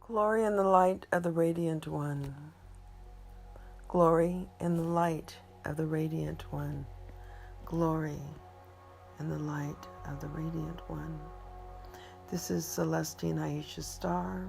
Glory in the light of the Radiant One. Glory in the light of the Radiant One. Glory in the light of the Radiant One. This is Celestine Iisha Star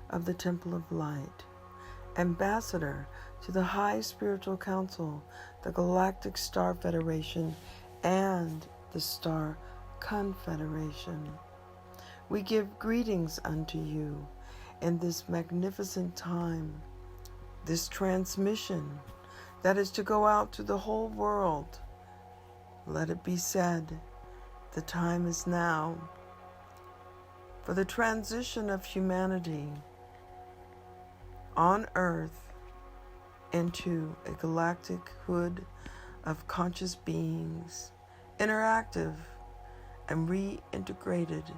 of the Temple of Light, ambassador to the High Spiritual Council, the Galactic Star Federation, and the Star Confederation. We give greetings unto you in this magnificent time, this transmission that is to go out to the whole world. Let it be said, the time is now for the transition of humanity on Earth into a galactic hood of conscious beings, interactive and reintegrated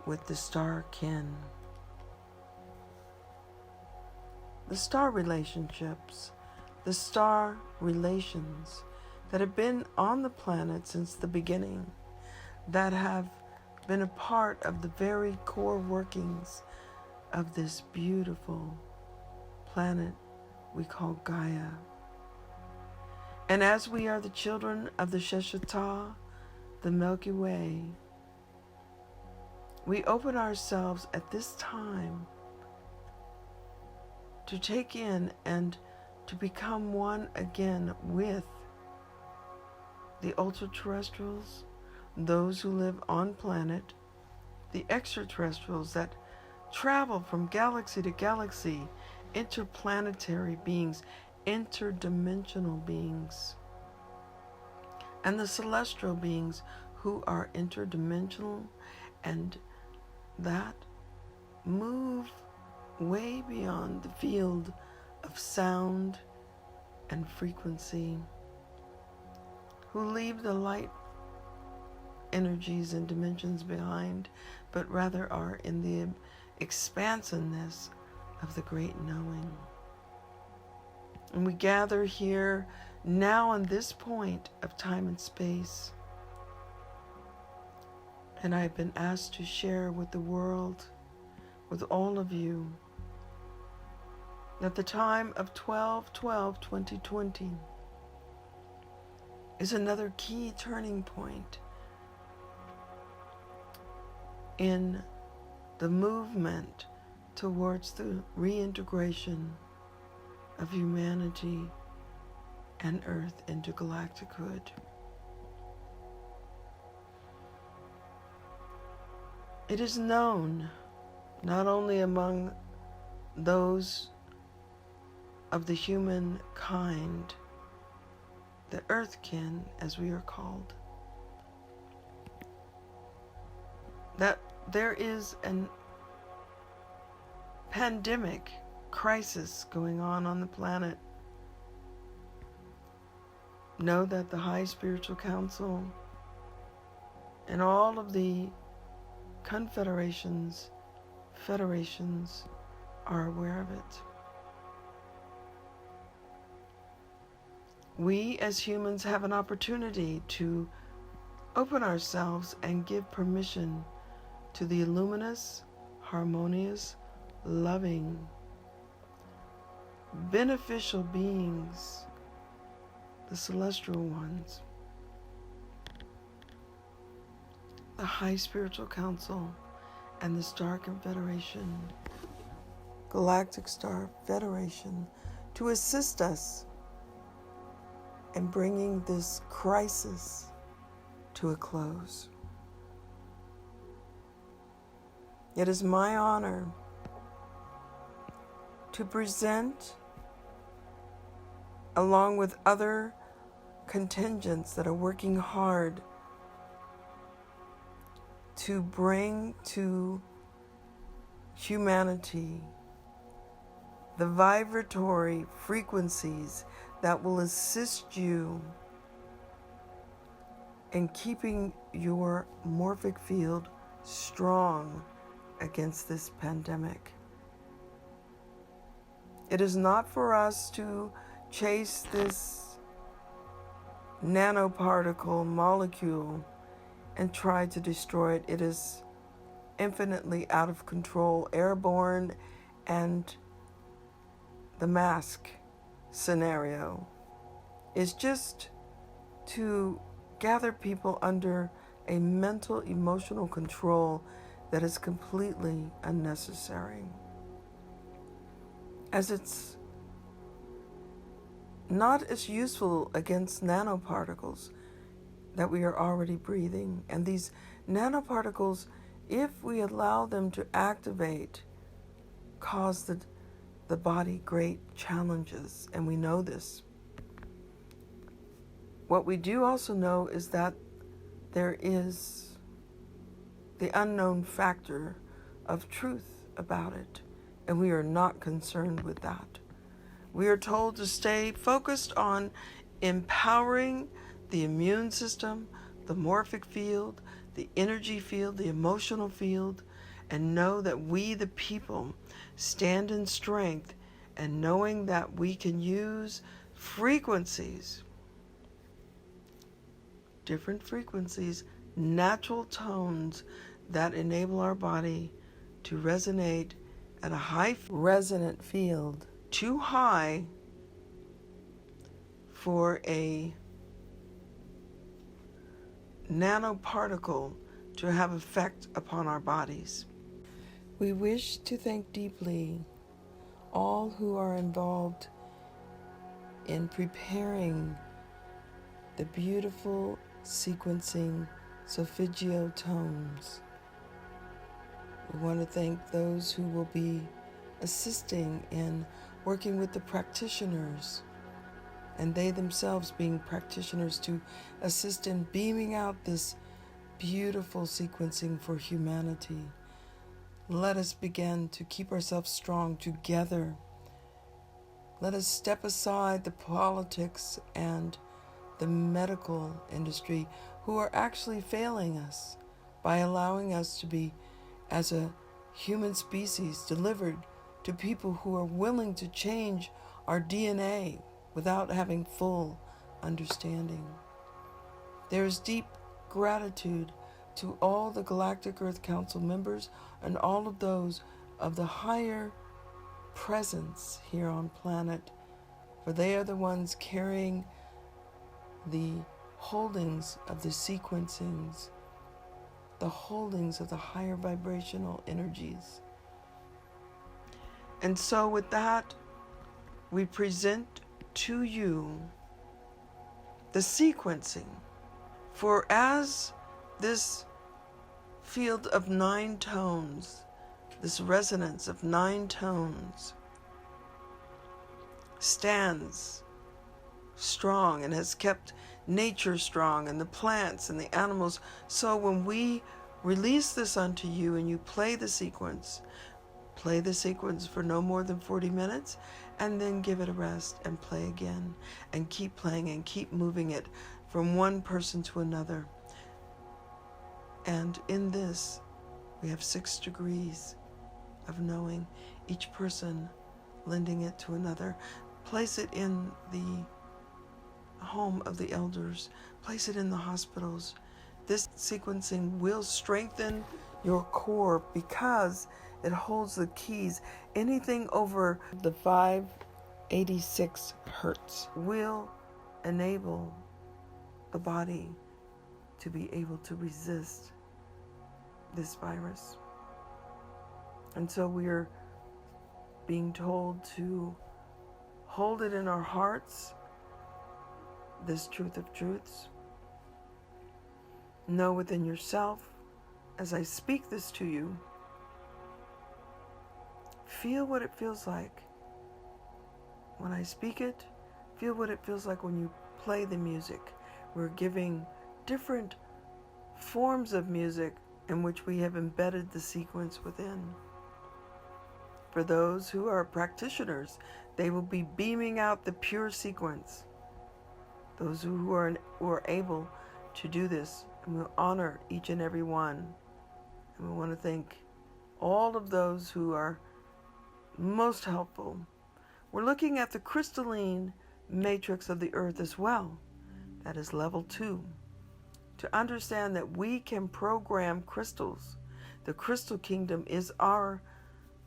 with the star kin. The star relationships, the star relations that have been on the planet since the beginning, that have been a part of the very core workings of this beautiful planet we call Gaia. And as we are the children of the Sheshata, the Milky Way, we open ourselves at this time to take in and to become one again with the ultra-terrestrials, those who live on planet, the extraterrestrials that travel from galaxy to galaxy, interplanetary beings, interdimensional beings, and the celestial beings who are interdimensional and that move way beyond the field of sound and frequency, who leave the light energies and dimensions behind, but rather are in the expansiveness of the great knowing. And we gather here now on this point of time and space. And I've been asked to share with the world, with all of you, that the time of 12/12/2020 is another key turning point in the movement towards the reintegration of humanity and Earth into galactichood. It is known not only among those of the humankind, the Earthkin, as we are called, that there is an pandemic crisis going on the planet. Know that the High Spiritual Council and all of the confederations, federations are aware of it. We as humans have an opportunity to open ourselves and give permission to the luminous, harmonious, loving, beneficial beings, the celestial ones, the High Spiritual Council and the Star Confederation, Galactic Star Federation, to assist us in bringing this crisis to a close. It is my honor to present, along with other contingents that are working hard to bring to humanity the vibratory frequencies that will assist you in keeping your morphic field strong against this pandemic. It is not for us to chase this nanoparticle molecule and try to destroy it. It is infinitely out of control, airborne, and the mask scenario is just to gather people under a mental, emotional control that is completely unnecessary, as it's not as useful against nanoparticles that we are already breathing. And these nanoparticles, if we allow them to activate, cause the body great challenges, and we know this. What we do also know is that there is the unknown factor of truth about it, and we are not concerned with that. We are told to stay focused on empowering the immune system, the morphic field, the energy field, the emotional field, and know that we, the people, stand in strength, and knowing that we can use frequencies, different frequencies, natural tones that enable our body to resonate at a high resonant field, too high for a nanoparticle to have effect upon our bodies. We wish to thank deeply all who are involved in preparing the beautiful sequencing solfeggio tones. We want to thank those who will be assisting in working with the practitioners, and they themselves being practitioners, to assist in beaming out this beautiful sequencing for humanity. Let us begin to keep ourselves strong together. Let us step aside the politics and the medical industry, who are actually failing us by allowing us to be, as a human species, delivered to people who are willing to change our DNA without having full understanding. There is deep gratitude to all the Galactic Earth Council members and all of those of the higher presence here on planet, for they are the ones carrying the holdings of the sequencings, the holdings of the higher vibrational energies. And so with that, we present to you the sequencing. For as this field of 9 tones, this resonance of 9 tones, stands strong and has kept nature strong, and the plants and the animals, so when we release this unto you and you play the sequence for no more than 40 minutes, and then give it a rest and play again, and keep playing and keep moving it from one person to another. And in this, we have 6 degrees of knowing, each person lending it to another. Place it in the home of the elders. Place it in the hospitals. This sequencing will strengthen your core because it holds the keys. Anything over the 586 hertz will enable the body to be able to resist this virus. And so we are being told to hold it in our hearts, this truth of truths. Know within yourself, as I speak this to you, feel what it feels like when I speak it. Feel what it feels like when you play the music. We're giving different forms of music in which we have embedded the sequence within. For those who are practitioners, they will be beaming out the pure sequence. Those who are able to do this, and we'll honor each and every one. And we want to thank all of those who are most helpful. We're looking at the crystalline matrix of the earth as well. That is level 2. To understand that we can program crystals The crystal kingdom is our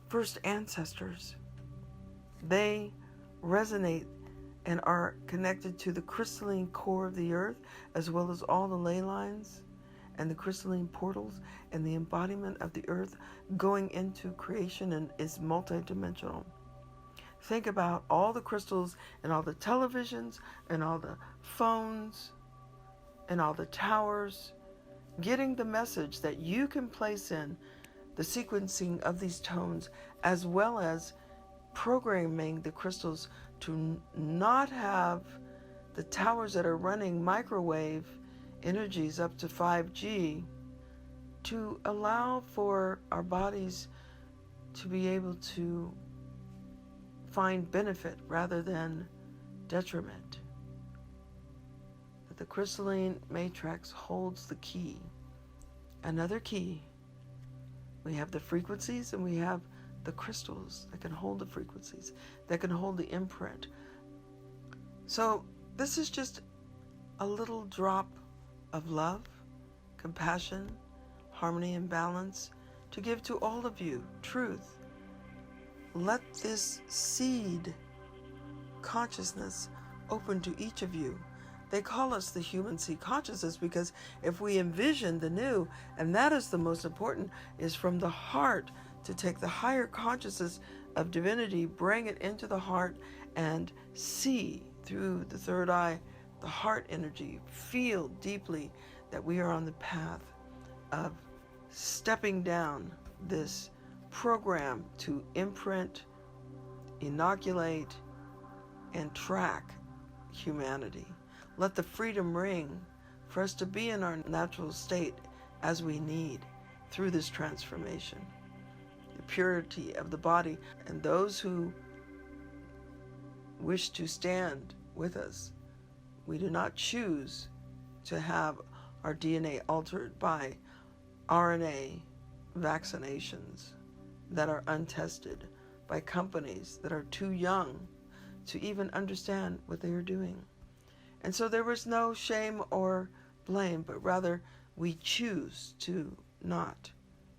first ancestors. They resonate and are connected to the crystalline core of the earth, as well as all the ley lines and the crystalline portals and the embodiment of the earth going into creation, and is multidimensional. Think about all the crystals and all the televisions and all the phones and all the towers, getting the message that you can place in the sequencing of these tones, as well as programming the crystals to not have the towers that are running microwave energies up to 5G, to allow for our bodies to be able to find benefit rather than detriment. That the crystalline matrix holds the key. Another key. We have the frequencies and we have the crystals that can hold the frequencies, that can hold the imprint. So this is just a little drop of love, compassion, harmony, and balance to give to all of you. Truth. Let this seed consciousness open to each of you. They call us the human seed consciousness because if we envision the new, and that is the most important, is from the heart, to take the higher consciousness of divinity, bring it into the heart, and see through the third eye, the heart energy, feel deeply that we are on the path of stepping down this program to imprint, inoculate, and track humanity. Let the freedom ring for us to be in our natural state as we need through this transformation. The purity of the body, and those who wish to stand with us, we do not choose to have our DNA altered by RNA vaccinations that are untested, by companies that are too young to even understand what they are doing. And so there was no shame or blame, but rather we choose to not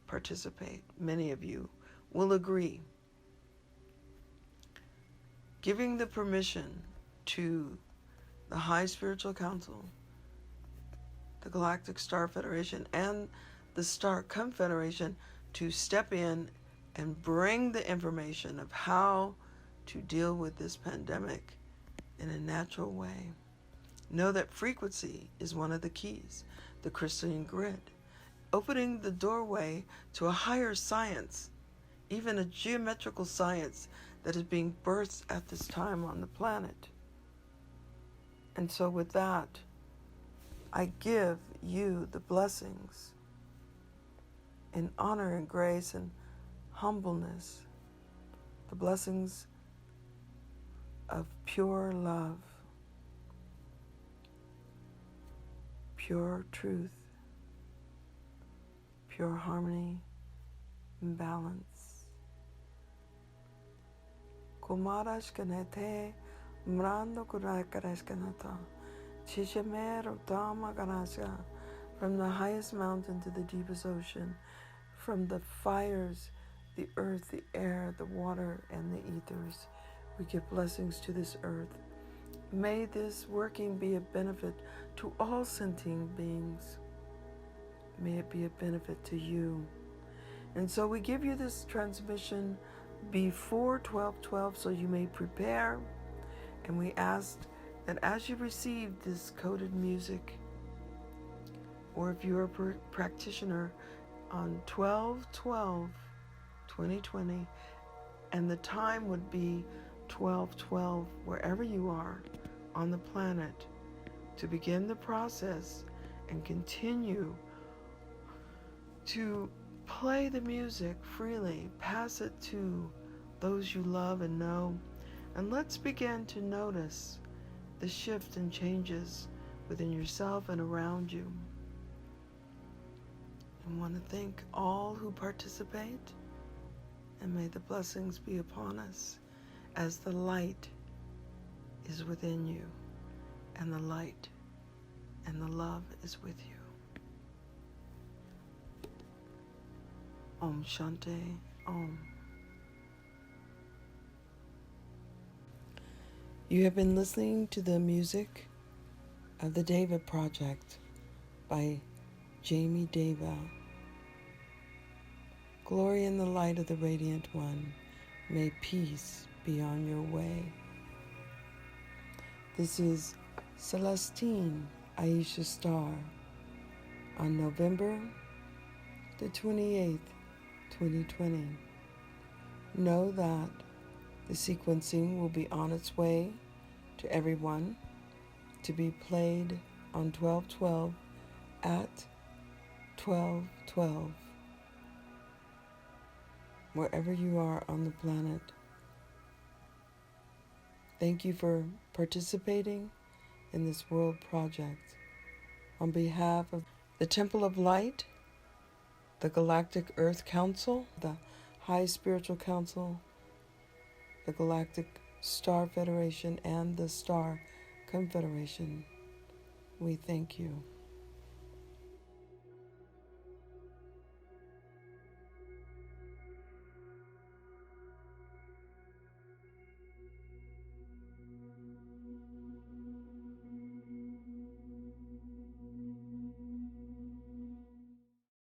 participate. Many of you will agree. Giving the permission to the High Spiritual Council, the Galactic Star Federation, and the Star Confederation to step in and bring the information of how to deal with this pandemic in a natural way. Know that frequency is one of the keys, the crystalline grid, opening the doorway to a higher science, even a geometrical science that is being birthed at this time on the planet. And so with that, I give you the blessings in honor and grace and humbleness, the blessings of pure love, pure truth, pure harmony and balance. Kumarash kanete mrando kurakarash kanata chishamero dama ganasha, from the highest mountain to the deepest ocean, from the fires, the earth, the air, the water, and the ethers. We give blessings to this earth. May this working be a benefit to all sentient beings. May it be a benefit to you. And so we give you this transmission before 12:12 so you may prepare. And we ask that as you receive this coded music, or if you're a practitioner on 12/12/2020, and the time would be 12/12 wherever you are on the planet, to begin the process and continue to play the music freely, pass it to those you love and know, and let's begin to notice the shift and changes within yourself and around you. I want to thank all who participate, and may the blessings be upon us as the light is within you, and the light and the love is with you. Om Shanti Om. You have been listening to the music of the David Project by Jamie Deva. Glory in the light of the Radiant One. May peace be on your way. This is Celestine Iisha Star on November the 28th, 2020. Know that the sequencing will be on its way to everyone to be played on 12/12 at 12/12, wherever you are on the planet. Thank you for participating in this world project. On behalf of the Temple of Light, the Galactic Earth Council, the High Spiritual Council, the Galactic Star Federation, and the Star Confederation, we thank you.